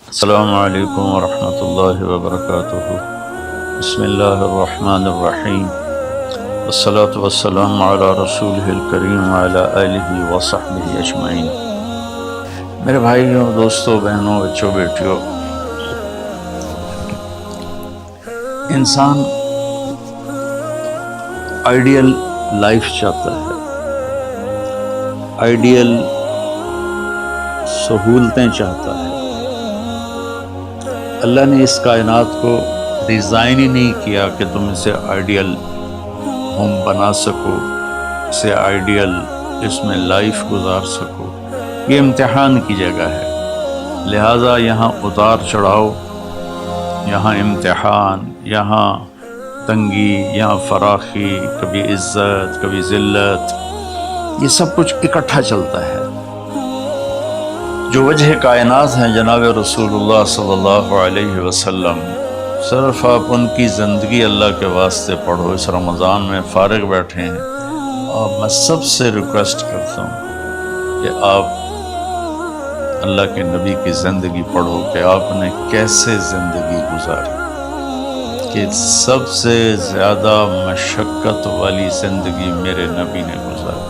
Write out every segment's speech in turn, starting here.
السلام علیکم ورحمۃ اللہ وبرکاتہ۔ بسم اللہ الرحمن الرحیم، والصلاة والسلام علی رسولہ الکریم وعلی آلہ وصحبہ اجمعین۔ میرے بھائیوں، دوستوں، بہنوں، بچوں، بیٹیوں، انسان آئیڈیل لائف چاہتا ہے، آئیڈیل سہولتیں چاہتا ہے۔ اللہ نے اس کائنات کو ڈیزائن ہی نہیں کیا کہ تم اسے آئیڈیل ہوم بنا سکو، اسے آئیڈیل اس میں لائف گزار سکو۔ یہ امتحان کی جگہ ہے، لہٰذا یہاں اتار چڑھاؤ، یہاں امتحان، یہاں تنگی، یہاں فراخی، کبھی عزت، کبھی ذلت، یہ سب کچھ اکٹھا چلتا ہے۔ جو وجہ کائنات ہیں جناب رسول اللہ صلی اللہ علیہ وسلم، صرف آپ ان کی زندگی اللہ کے واسطے پڑھو۔ اس رمضان میں فارغ بیٹھے ہیں اور میں سب سے ریکویسٹ کرتا ہوں کہ آپ اللہ کے نبی کی زندگی پڑھو کہ آپ نے کیسے زندگی گزاری، کہ سب سے زیادہ مشقت والی زندگی میرے نبی نے گزاری،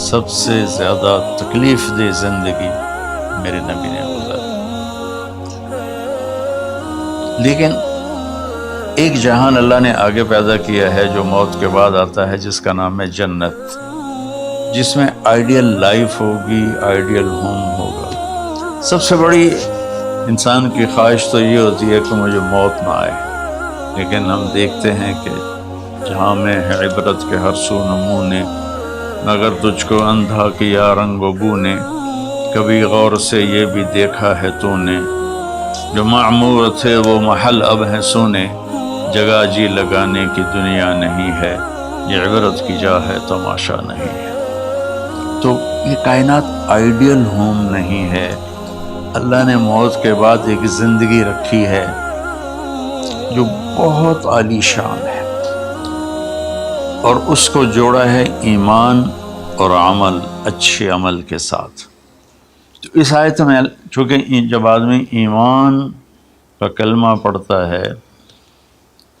سب سے زیادہ تکلیف دہ زندگی میرے نبی نے گزاری۔ لیکن ایک جہان اللہ نے آگے پیدا کیا ہے جو موت کے بعد آتا ہے، جس کا نام ہے جنت، جس میں آئیڈیل لائف ہوگی، آئیڈیل ہوم ہوگا۔ سب سے بڑی انسان کی خواہش تو یہ ہوتی ہے کہ مجھے موت نہ آئے، لیکن ہم دیکھتے ہیں کہ جہاں میں ہے عبرت کے ہر سو نمونے، مگر تجھ کو اندھا کیا رنگ و بو نے، کبھی غور سے یہ بھی دیکھا ہے تو نے، جو معمور تھے وہ محل اب ہیں سونے، جگہ جی لگانے کی دنیا نہیں ہے، یہ عبرت کی جا ہے تماشا نہیں ہے۔ تو یہ کائنات آئیڈیل ہوم نہیں ہے۔ اللہ نے موت کے بعد ایک زندگی رکھی ہے جو بہت عالی شان ہے، اور اس کو جوڑا ہے ایمان اور عمل، اچھے عمل کے ساتھ۔ تو اس آیت میں چونکہ جب آدمی ایمان کا کلمہ پڑھتا ہے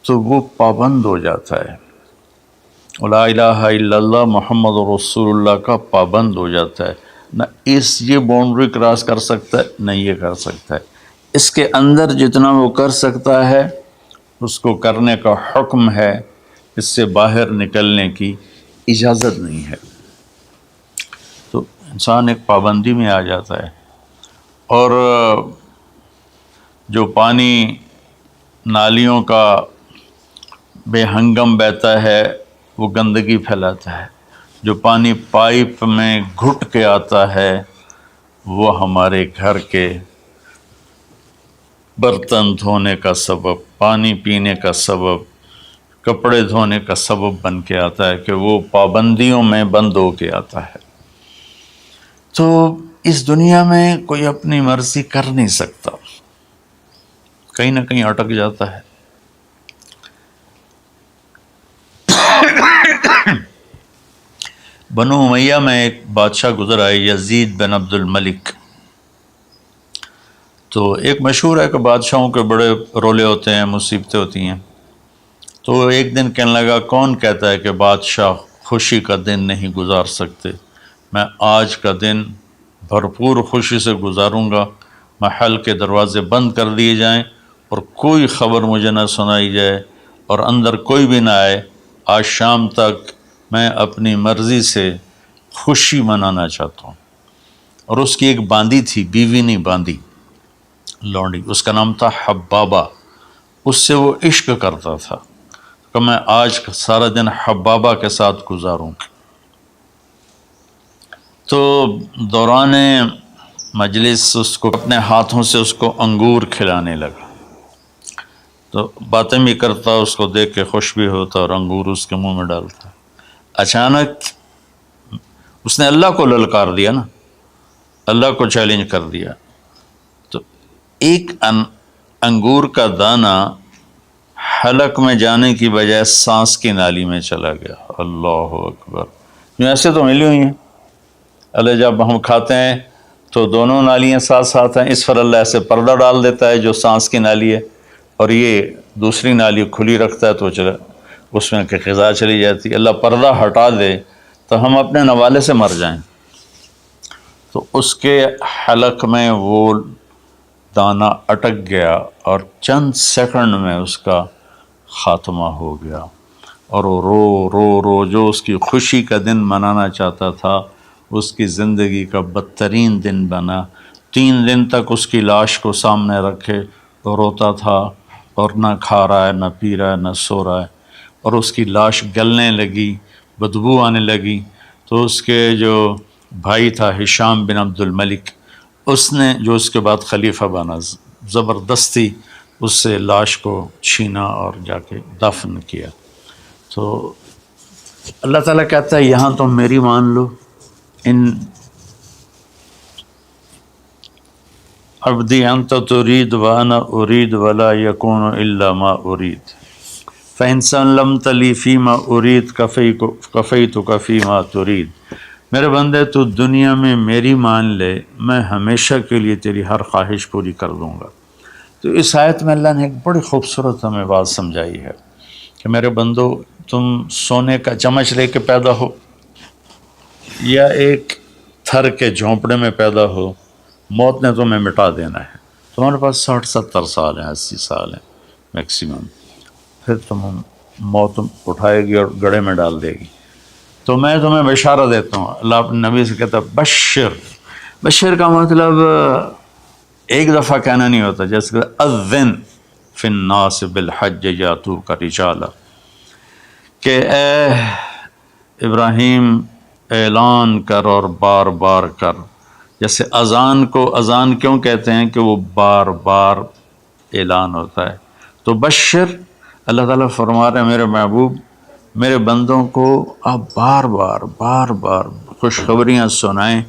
تو وہ پابند ہو جاتا ہے، لا الہ الا اللہ محمد رسول اللہ کا پابند ہو جاتا ہے، نہ یہ باؤنڈری کراس کر سکتا ہے، نہ یہ کر سکتا ہے۔ اس کے اندر جتنا وہ کر سکتا ہے اس کو کرنے کا حکم ہے، اس سے باہر نکلنے کی اجازت نہیں ہے۔ تو انسان ایک پابندی میں آ جاتا ہے، اور جو پانی نالیوں کا بے ہنگم بہتا ہے وہ گندگی پھیلاتا ہے، جو پانی پائپ میں گھٹ کے آتا ہے وہ ہمارے گھر کے برتن دھونے کا سبب، پانی پینے کا سبب، کپڑے دھونے کا سبب بن کے آتا ہے، کہ وہ پابندیوں میں بند ہو کے آتا ہے۔ تو اس دنیا میں کوئی اپنی مرضی کر نہیں سکتا، کہیں نہ کہیں اٹک جاتا ہے۔ بنو امیہ میں ایک بادشاہ گزر آئے، یزید بن عبد الملک۔ تو ایک مشہور ہے کہ بادشاہوں کے بڑے رولے ہوتے ہیں، مصیبتیں ہوتی ہیں۔ تو ایک دن کہنے لگا، کون کہتا ہے کہ بادشاہ خوشی کا دن نہیں گزار سکتے؟ میں آج کا دن بھرپور خوشی سے گزاروں گا، محل کے دروازے بند کر دیے جائیں اور کوئی خبر مجھے نہ سنائی جائے اور اندر کوئی بھی نہ آئے۔ آج شام تک میں اپنی مرضی سے خوشی منانا چاہتا ہوں۔ اور اس کی ایک باندی تھی، بیوی نہیں باندی، لونڈی، اس کا نام تھا حبابہ۔ اس سے وہ عشق کرتا تھا کہ میں آج سارا دن حبابہ کے ساتھ گزاروں۔ تو دوران مجلس اس کو اپنے ہاتھوں سے اس کو انگور کھلانے لگا، تو باتیں بھی کرتا، اس کو دیکھ کے خوش بھی ہوتا اور انگور اس کے منہ میں ڈالتا۔ اچانک اس نے اللہ کو للکار دیا نا، اللہ کو چیلنج کر دیا، تو ایک انگور کا دانہ حلق میں جانے کی بجائے سانس کی نالی میں چلا گیا۔ اللہ اکبر! ایسے تو ملی ہوئی ہیں، اللہ جب ہم کھاتے ہیں تو دونوں نالیاں ساتھ ساتھ ہیں، اس پر اللہ ایسے پردہ ڈال دیتا ہے جو سانس کی نالی ہے، اور یہ دوسری نالی کھلی رکھتا ہے تو اس میں کہ غذا چلی جاتی ہے۔ اللہ پردہ ہٹا دے تو ہم اپنے نوالے سے مر جائیں، تو اس کے حلق میں وہ دانہ اٹک گیا اور چند سیکنڈ میں اس کا خاتمہ ہو گیا، اور وہ رو رو رو جو اس کی خوشی کا دن منانا چاہتا تھا اس کی زندگی کا بدترین دن بنا۔ 3 دن تک اس کی لاش کو سامنے رکھے تو روتا تھا، اور نہ کھا رہا ہے، نہ پی رہا ہے، نہ سو رہا ہے، اور اس کی لاش گلنے لگی، بدبو آنے لگی۔ تو اس کے جو بھائی تھا ہشام بن عبد الملک، اس نے جو اس کے بعد خلیفہ بنا، زبردستی اس سے لاش کو چھینا اور جا کے دفن کیا۔ تو اللہ تعالیٰ کہتا ہے یہاں تم میری مان لو، ان عبدی انت ترید وانا ارید ولا یکون الا ما ارید فإن سلمت لی فیما ارید کفیتک فیما ترید۔ میرے بندے تو دنیا میں میری مان لے، میں ہمیشہ کے لیے تیری ہر خواہش پوری کر دوں گا۔ تو اس آیت میں اللہ نے ایک بڑی خوبصورت ہمیں بات سمجھائی ہے کہ میرے بندو، تم سونے کا چمچ لے کے پیدا ہو یا ایک تھر کے جھونپڑے میں پیدا ہو، موت نے تمہیں مٹا دینا ہے۔ تمہارے پاس 60-70 سال ہیں، 80 سال ہیں میکسیمم، پھر تم موت اٹھائے گی اور گڑھے میں ڈال دے گی۔ تو میں تمہیں بشارت دیتا ہوں، اللہ اپنے نبی سے کہتا ہے بشر کا مطلب ایک دفعہ کہنا نہیں ہوتا، جیسے کہ اذن فی الناس بالحج یاتوک رجالا، کہ اے ابراہیم اعلان کر اور بار بار کر۔ جیسے اذان کو اذان کیوں کہتے ہیں کہ وہ بار بار اعلان ہوتا ہے، تو بشر اللہ تعالیٰ فرما رہے ہیں میرے محبوب، میرے بندوں کو آپ بار بار خوشخبریاں سنائیں،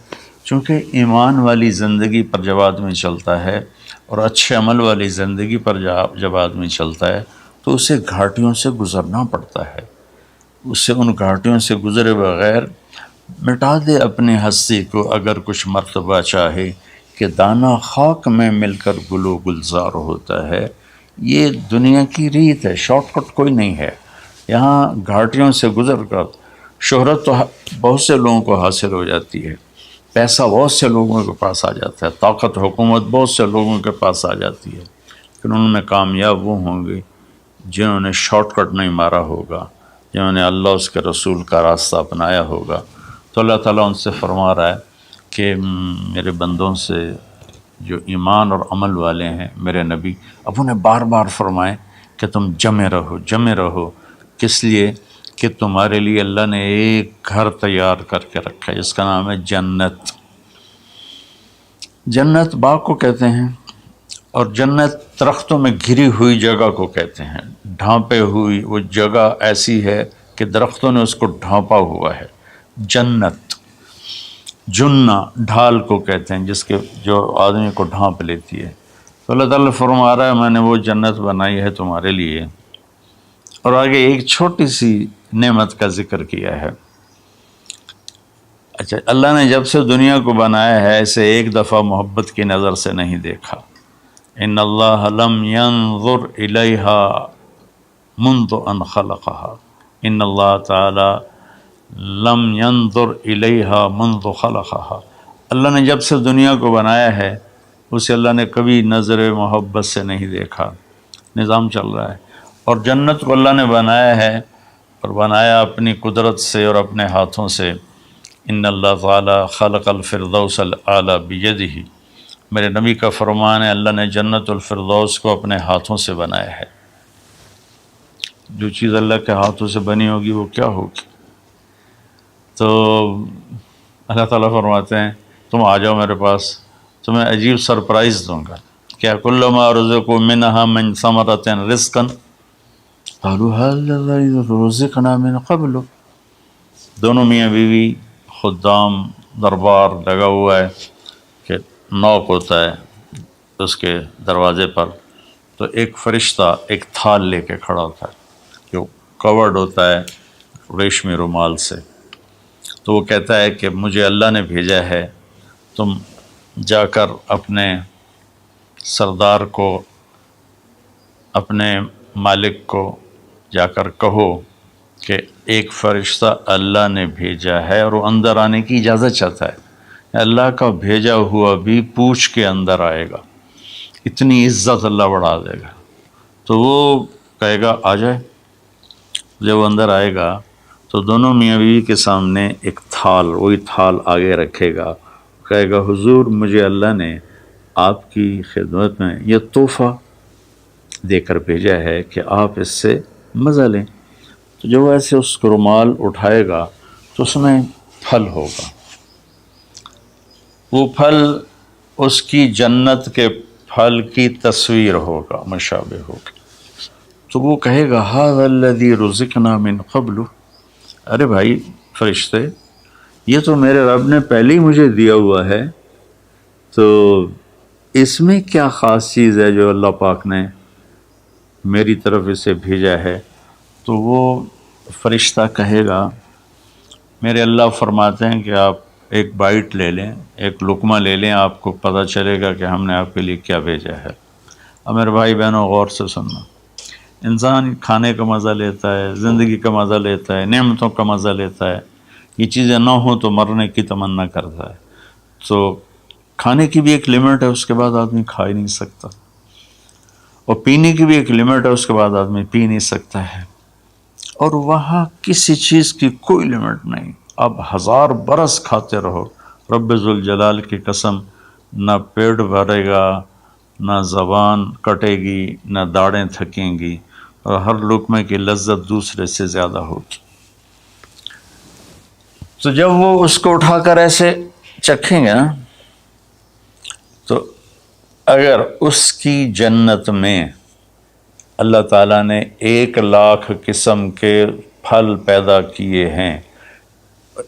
چونکہ ایمان والی زندگی پر جب آدمی چلتا ہے اور اچھے عمل والی زندگی پر جب آدمی چلتا ہے تو اسے گھاٹیوں سے گزرنا پڑتا ہے، اسے ان گھاٹیوں سے گزرے بغیر مٹا دے اپنی ہستی کو اگر کچھ مرتبہ چاہے کہ دانہ خاک میں مل کر گل و گلزار ہوتا ہے۔ یہ دنیا کی ریت ہے، شارٹ کٹ کوئی نہیں ہے۔ یہاں گھاٹیوں سے گزر کر شہرت تو بہت سے لوگوں کو حاصل ہو جاتی ہے، پیسہ بہت سے لوگوں کے پاس آ جاتا ہے، طاقت حکومت بہت سے لوگوں کے پاس آ جاتی ہے، لیکن ان میں کامیاب وہ ہوں گے جنہوں نے شارٹ کٹ نہیں مارا ہوگا، جنہوں نے اللہ اس کے رسول کا راستہ اپنایا ہوگا۔ تو اللہ تعالیٰ ان سے فرما رہا ہے کہ میرے بندوں سے جو ایمان اور عمل والے ہیں، میرے نبی اب انہیں بار بار فرمائیں کہ تم جمے رہو، کس لیے کہ تمہارے لیے اللہ نے ایک گھر تیار کر کے رکھا ہے جس کا نام ہے جنت۔ جنت باغ کو کہتے ہیں، اور جنت درختوں میں گھری ہوئی جگہ کو کہتے ہیں، ڈھانپے ہوئی وہ جگہ ایسی ہے کہ درختوں نے اس کو ڈھانپا ہوا ہے۔ جنت جنہ ڈھال کو کہتے ہیں، جو آدمی کو ڈھانپ لیتی ہے۔ تو اللہ تعالیٰ فرما رہا ہے میں نے وہ جنت بنائی ہے تمہارے لیے، اور آگے ایک چھوٹی سی نعمت کا ذکر کیا ہے۔ اچھا، اللہ نے جب سے دنیا کو بنایا ہے اسے ایک دفعہ محبت کی نظر سے نہیں دیکھا۔ ان اللہ لم ينظر الیہا منذ ان خلقها، ان اللہ تعالی لم ينظر الیہا منذ خلقها، اللہ نے جب سے دنیا کو بنایا ہے اسے اللہ نے کبھی نظر محبت سے نہیں دیکھا۔ نظام چل رہا ہے، اور جنت کو اللہ نے بنایا ہے، اور بنایا اپنی قدرت سے اور اپنے ہاتھوں سے۔ ان اللہ تعالی خلق الفردوس الاعلی بیدہ، میرے نبی کا فرمان ہے اللہ نے جنت الفردوس کو اپنے ہاتھوں سے بنایا ہے۔ جو چیز اللہ کے ہاتھوں سے بنی ہوگی وہ کیا ہوگی؟ تو اللہ تعالیٰ فرماتے ہیں تم آ جاؤ میرے پاس، تمہیں عجیب سرپرائز دوں گا۔ کیا کلما رزقوا منہا من ثمرۃ رزقا قالوا هذا الذی رزقنا من قبل، دونوں میاں بیوی، خدام، دربار لگا ہوا ہے کہ نوک ہوتا ہے اس کے دروازے پر، تو ایک فرشتہ ایک تھال لے کے کھڑا ہوتا ہے جو کورڈ ہوتا ہے ریشمی رومال سے، تو وہ کہتا ہے کہ مجھے اللہ نے بھیجا ہے تم جا کر اپنے سردار کو، اپنے مالک کو جا کر کہو کہ ایک فرشتہ اللہ نے بھیجا ہے اور وہ اندر آنے کی اجازت چاہتا ہے، اللہ کا بھیجا ہوا بھی پوچھ کے اندر آئے گا، اتنی عزت اللہ بڑھا دے گا۔ تو وہ کہے گا آ جائے۔ جب وہ اندر آئے گا تو دونوں میاں بیوی کے سامنے ایک تھال، وہی تھال آگے رکھے گا، کہے گا حضور مجھے اللہ نے آپ کی خدمت میں یہ تحفہ دے کر بھیجا ہے کہ آپ اس سے مزہ لیں۔ تو جب وہ ایسے اس کو رومال اٹھائے گا تو اس میں پھل ہوگا، وہ پھل اس کی جنت کے پھل کی تصویر ہوگا، مشابہ ہوگا۔ تو وہ کہے گا ھذا الذی رزقنا من قبل، ارے بھائی فرشتے یہ تو میرے رب نے پہلے ہی مجھے دیا ہوا ہے، تو اس میں کیا خاص چیز ہے جو اللہ پاک نے میری طرف اسے بھیجا ہے؟ تو وہ فرشتہ کہے گا میرے اللہ فرماتے ہیں کہ آپ ایک بائٹ لے لیں، ایک لقمہ لے لیں، آپ کو پتہ چلے گا کہ ہم نے آپ کے لیے کیا بھیجا ہے۔ اب میرے بھائی بہنوں غور سے سننا، انسان کھانے کا مزہ لیتا ہے، زندگی کا مزہ لیتا ہے، نعمتوں کا مزہ لیتا ہے، یہ چیزیں نہ ہوں تو مرنے کی تمنا کرتا ہے۔ تو کھانے کی بھی ایک لمٹ ہے، اس کے بعد آدمی کھا ہی نہیں سکتا، اور پینے کی بھی ایک لمٹ ہے، اس کے بعد آدمی پی نہیں سکتا ہے، اور وہاں کسی چیز کی کوئی لمٹ نہیں، اب 1000 برس کھاتے رہو، رب ذوالجلال کی قسم نہ پیٹ بھرے گا، نہ زبان کٹے گی، نہ داڑیں تھکیں گی، اور ہر لقمے کی لذت دوسرے سے زیادہ ہوگی۔ تو جب وہ اس کو اٹھا کر ایسے چکھیں گے نا، تو اگر اس کی جنت میں اللہ تعالیٰ نے 1,00,000 قسم کے پھل پیدا کیے ہیں،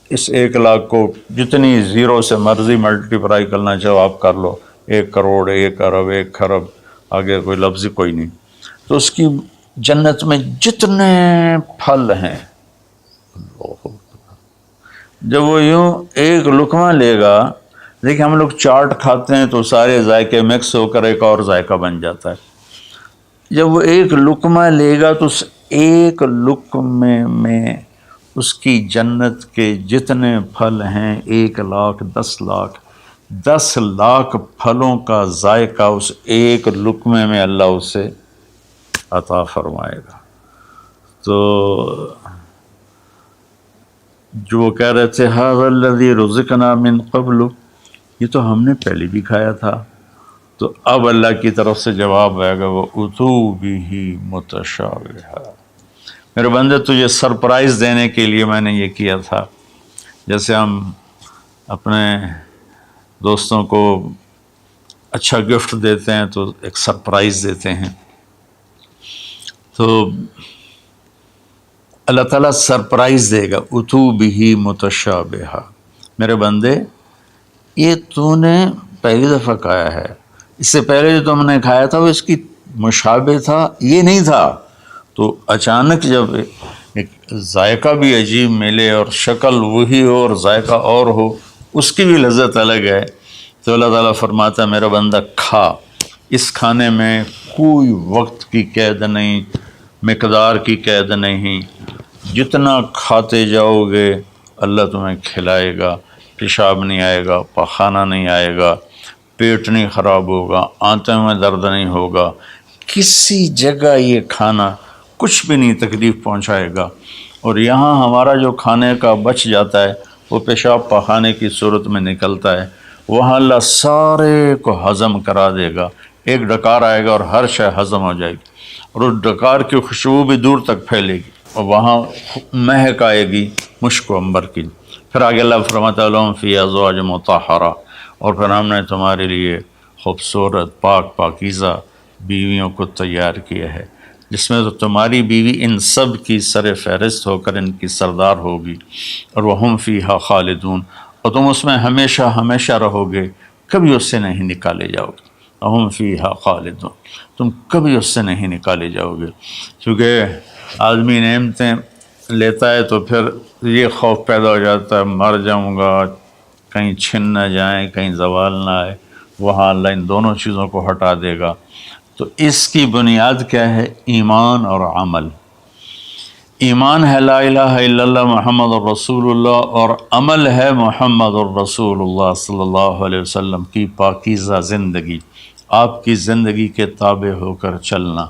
اس 1,00,000 کو جتنی زیرو سے مرضی ملٹیپلائی کرنا چاہو آپ کر لو، 1 کروڑ، 1 ارب، 1 خرب، آگے کوئی لفظ ہی کوئی نہیں۔ تو اس کی جنت میں جتنے پھل ہیں، جب وہ یوں ایک لقمہ لے گا، دیکھیں ہم لوگ چاٹ کھاتے ہیں تو سارے ذائقے مکس ہو کر ایک اور ذائقہ بن جاتا ہے، جب وہ ایک لقمہ لے گا تو اس ایک لقمے میں اس کی جنت کے جتنے پھل ہیں 1,00,000، 10,00,000، 10,00,000 پھلوں کا ذائقہ اس ایک لقمے میں اللہ اسے عطا فرمائے گا۔ تو جو وہ کہہ رہے تھے ھذا الذی رزقنا من قبل، یہ تو ہم نے پہلے بھی کھایا تھا، تو اب اللہ کی طرف سے جواب آئے گا وہ اتو بہ متشابہا، میرے بندے تجھے سرپرائز دینے کے لیے میں نے یہ کیا تھا، جیسے ہم اپنے دوستوں کو اچھا گفٹ دیتے ہیں تو ایک سرپرائز دیتے ہیں، تو اللہ تعالیٰ سرپرائز دے گا اتو بہ متشابہا، میرے بندے یہ تو نے پہلی دفعہ کھایا ہے، اس سے پہلے جو تم نے کھایا تھا وہ اس کی مشابہ تھا، یہ نہیں تھا، تو اچانک جب ایک ذائقہ بھی عجیب ملے اور شکل وہی ہو اور ذائقہ اور ہو، اس کی بھی لذت الگ ہے، تو اللہ تعالیٰ فرماتا ہے میرا بندہ کھا، اس کھانے میں کوئی وقت کی قید نہیں، مقدار کی قید نہیں، جتنا کھاتے جاؤ گے اللہ تمہیں کھلائے گا، پیشاب نہیں آئے گا، پخانہ نہیں آئے گا، پیٹ نہیں خراب ہوگا، آنتوں میں درد نہیں ہوگا، کسی جگہ یہ کھانا کچھ بھی نہیں تکلیف پہنچائے گا، اور یہاں ہمارا جو کھانے کا بچ جاتا ہے وہ پیشاب پخانے کی صورت میں نکلتا ہے، وہاں اللہ سارے کو ہضم کرا دے گا، ایک ڈکار آئے گا اور ہر شے ہضم ہو جائے گی، اور اس ڈکار کی خوشبو بھی دور تک پھیلے گی، اور وہاں مہک آئے گی مشک و عنبر کی۔ پھر آگے اللہ فرماتا ہے لہم فیہا ازواج مطہرہ، اور پھر ہم نے تمہارے لیے خوبصورت پاک پاکیزہ بیویوں کو تیار کیا ہے، جس میں تو تمہاری بیوی ان سب کی سر فہرست ہو کر ان کی سردار ہوگی، اور وہم فیہا خالدون، اور تم اس میں ہمیشہ ہمیشہ رہو گے، کبھی اس سے نہیں نکالے جاؤ گے، وہم فیہا خالدون، تم کبھی اس سے نہیں نکالے جاؤ گے، کیونکہ آدمی نعمتیں لیتا ہے تو پھر یہ خوف پیدا ہو جاتا ہے مر جاؤں گا، کہیں چھن نہ جائیں، کہیں زوال نہ آئے، وہاں اللہ ان دونوں چیزوں کو ہٹا دے گا۔ تو اس کی بنیاد کیا ہے؟ ایمان اور عمل۔ ایمان ہے لا الہ الا اللہ محمد الرسول اللہ، اور عمل ہے محمد الرسول اللہ صلی اللہ علیہ وسلم کی پاکیزہ زندگی، آپ کی زندگی کے تابع ہو کر چلنا،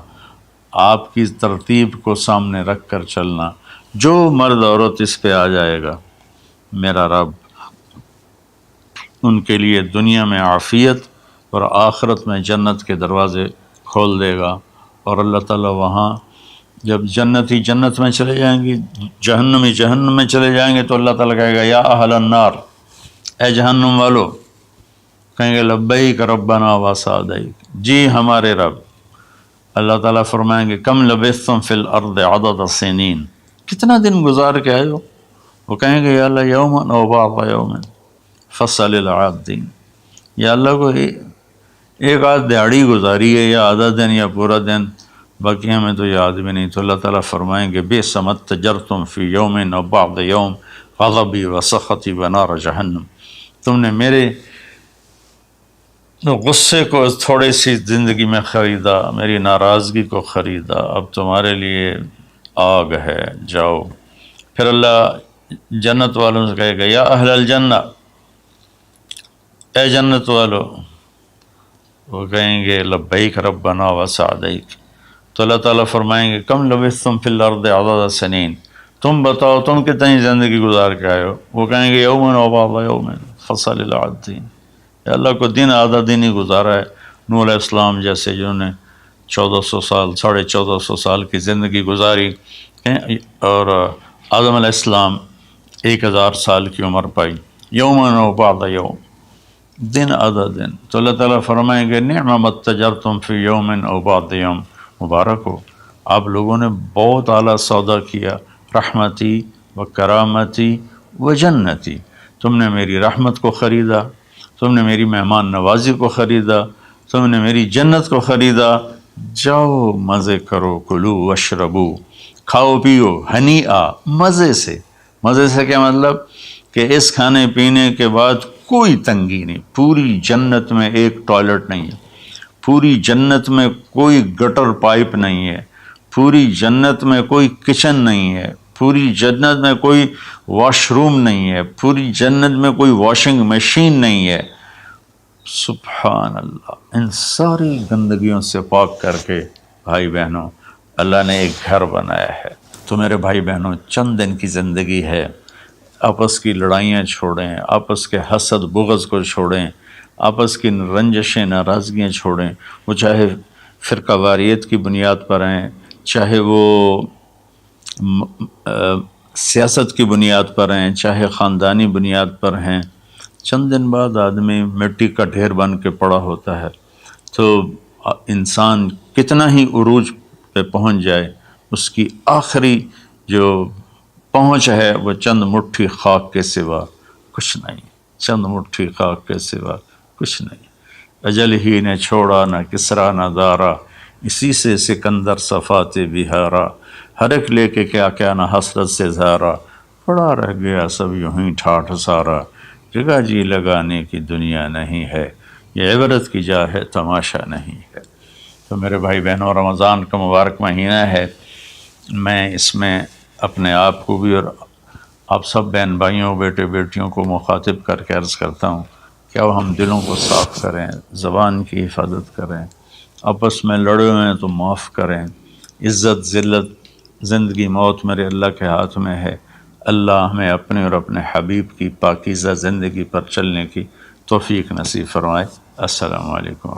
آپ کی ترتیب کو سامنے رکھ کر چلنا۔ جو مرد عورت اس پہ آ جائے گا، میرا رب ان کے لیے دنیا میں عافیت اور آخرت میں جنت کے دروازے کھول دے گا۔ اور اللہ تعالیٰ وہاں جب جنتی جنت میں چلے جائیں گے، جہنمی جہنم میں چلے جائیں گے، تو اللہ تعالیٰ کہے گا یا اہل النار، اے جہنم والو، کہیں گے لبیک ربنا و سعدیک، جی ہمارے رب۔ اللہ تعالیٰ فرمائیں گے کم لبثتم فی الارض عدد سنین، کتنا دن گزار کے آئے ہو؟ وہ کہیں گے یا اللہ یوما او بعض یوم فصل العادین، یا اللہ کو ایک آدھ دیہڑی گزاری ہے، یا آدھا دن یا پورا دن، باقی ہمیں تو یاد بھی نہیں۔ تو اللہ تعالیٰ فرمائیں گے بئس ما اتجرتم فی یوم او بعض یوم غضبی و سخطی و نار جہنم، تم نے میرے غصے کو تھوڑی سی زندگی میں خریدا، میری ناراضگی کو خریدا، اب تمہارے لیے آگ ہے، جاؤ۔ پھر اللہ جنت والوں سے کہے گا یا اہل الجنہ، اے جنت والو، وہ کہیں گے لبیک ربنا و سعدیک۔ تو اللہ تعالیٰ فرمائیں گے کم لبثتم فی الارض عدد سنین، تم بتاؤ تم کتنی زندگی گزار کے آئے ہو؟ وہ کہیں گے یومن و بعض یوم فصل العادین، یا اللہ کو دن آدھا دن ہی گزارا ہے۔ نوح علیہ السلام جیسے جنہوں نے 1400 سال 1450 سال کی زندگی گزاری، اور آدم علیہ السلام 1000 سال کی عمر پائی، یومن و بعض یوم، دن آدھا دن۔ تو اللہ تعالیٰ فرمائیں گے نعم ما اتجرتم فی یوم او بعض یوم، مبارک ہو، آپ لوگوں نے بہت اعلیٰ سودا کیا، رحمتی و کرامتی و جنتی، تم نے میری رحمت کو خریدا، تم نے میری مہمان نوازی کو خریدا، تم نے میری جنت کو خریدا، جاؤ مزے کرو، کلو واشربو، کھاؤ پیو، ہنیئا، مزے سے۔ مزے سے کیا مطلب؟ کہ اس کھانے پینے کے بعد کوئی تنگی نہیں، پوری جنت میں ایک ٹوائلٹ نہیں ہے، پوری جنت میں کوئی گٹر پائپ نہیں ہے، پوری جنت میں کوئی کچن نہیں ہے، پوری جنت میں کوئی واش روم نہیں ہے، پوری جنت میں کوئی واشنگ مشین نہیں ہے۔ سبحان اللہ، ان ساری گندگیوں سے پاک کر کے بھائی بہنوں اللہ نے ایک گھر بنایا ہے۔ تو میرے بھائی بہنوں چند دن کی زندگی ہے، آپس کی لڑائیاں چھوڑیں، آپس کے حسد بغض کو چھوڑیں، آپس کی رنجشیں ناراضگیاں چھوڑیں، وہ چاہے فرقہ واریت کی بنیاد پر ہیں، چاہے وہ سیاست کی بنیاد پر ہیں، چاہے خاندانی بنیاد پر ہیں۔ چند دن بعد آدمی مٹی کا ڈھیر بن کے پڑا ہوتا ہے، تو انسان کتنا ہی عروج پہ پہنچ جائے، اس کی آخری جو پہنچ ہے وہ چند مٹھی خاک کے سوا کچھ نہیں، چند مٹھی خاک کے سوا کچھ نہیں۔ اجل ہی نے چھوڑا نہ کسرا نہ دارا، اسی سے سکندر صفات بہارا، ہر ایک لے کے کیا کیا نہ حسرت سے زارا، پڑا رہ گیا سب یوں ہی ٹھاٹھ سارا، جگہ جی لگانے کی دنیا نہیں ہے، یہ عبرت کی جا ہے تماشا نہیں ہے۔ تو میرے بھائی بہنوں رمضان کا مبارک مہینہ ہے، میں اس میں اپنے آپ کو بھی اور آپ سب بہن بھائیوں بیٹے بیٹیوں کو مخاطب کر کے عرض کرتا ہوں کہ اب ہم دلوں کو صاف کریں، زبان کی حفاظت کریں، آپس میں لڑے ہوئے ہیں تو معاف کریں، عزت ذلت زندگی موت میرے اللہ کے ہاتھ میں ہے۔ اللہ ہمیں اپنے اور اپنے حبیب کی پاکیزہ زندگی پر چلنے کی توفیق نصیب فرمائے۔ السلام علیکم۔